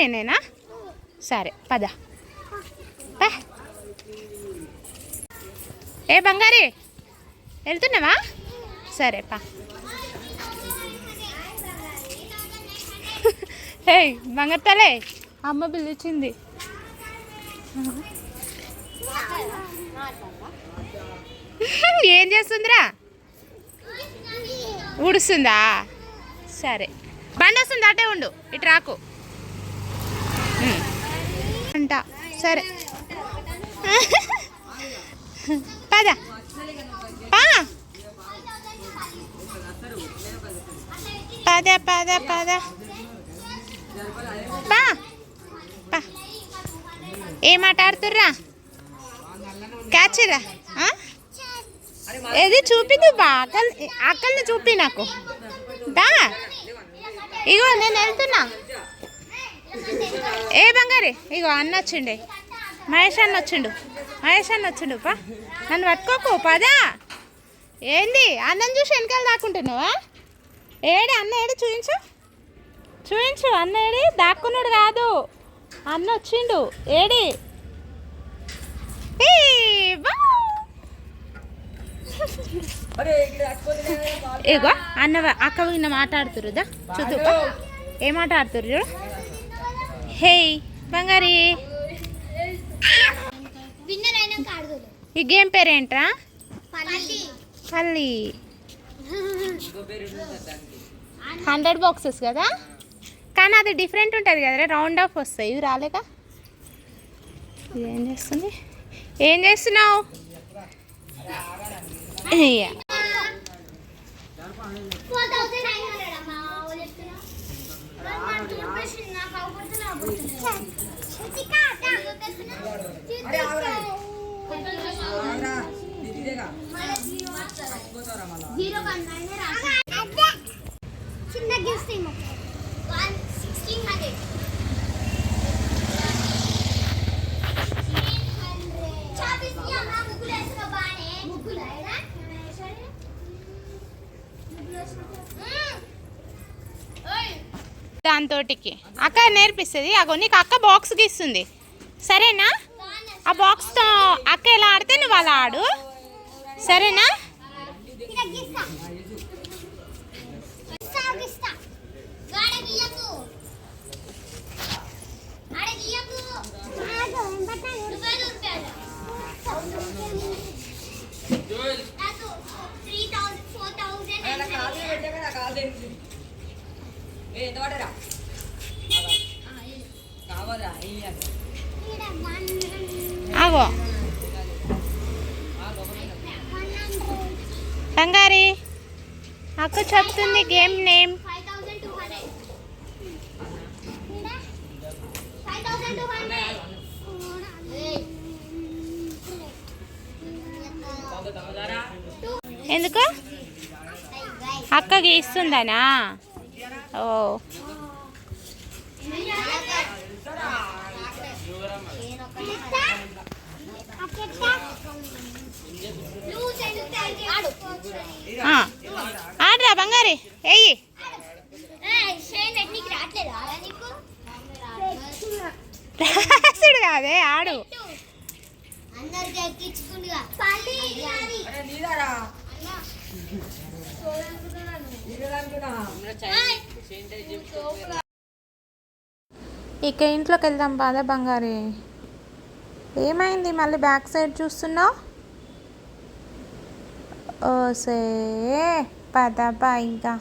నేనేనా? సరే పద. ఏ బంగారి వెళ్తున్నావా? సరే పా. హే బంగారు తలే, అమ్మ పిలిచింది. ఏం చేస్తుందిరా? ఊడుస్తుందా? సరే బండి వస్తుంది, అటే ఉండు, ఇటు రాకు అంట. సరే పద పద పద పద పా. ఏం ఆట ఆడుతుర్రా? క్యాచ్రా? ఏది చూపిదు బా, అక్కల్ని చూపి నాకు బా. ఇగో నేను వెళ్తున్నా. ఏ బంగారి, ఇగో అన్న వచ్చిండే, మహేష్ అన్న వచ్చిండు పా. నన్ను పట్టుకోకు పదా. ఏంది అన్నం చూసి వెనకాల దాక్కుంటున్నావా? ఏడి అన్న, ఏడి చూపించు అన్న, ఏడి దాక్కున్నాడు కాదు, అన్న వచ్చిండు. ఏడి? ఇగో అన్న అక్క విన్న మాట్లాడుతురుదా, చూద్దుపా ఏం మాట్లాడుతుర్రు. హే బంగారి, ఈ గేమ్ పేరేంట్రా? పల్లి. 100 బాక్సెస్ కదా, కానీ అది డిఫరెంట్ ఉంటుంది కదరా, రౌండ్ ఆఫ్ వస్తాయి. ఇవి రాలేక ఏం చేస్తున్నావు? దాంతోటికి అక్క నేర్పిస్తుంది. అగో నీకు అక్క బాక్స్కి ఇస్తుంది, సరేనా? ఆ బాక్స్తో అక్క ఎలా ఆడితే నువ్వు అలా ఆడు, సరేనా? ఆగో బంగారి, అక్క చెప్తుంది గేమ్ నేమ్. ఎందుకు? అక్క గీస్తుందనా? ఓ ఆడరా బంగారి, ఎయ్యి. రాసుడు కాదే, ఆడు. ఇక ఇంట్లోకి వెళ్దాం పద బంగారి. ఏమైంది మళ్ళీ బ్యాక్ సైడ్ చూస్తున్నావు? ఓసే పద బా ఇంకా.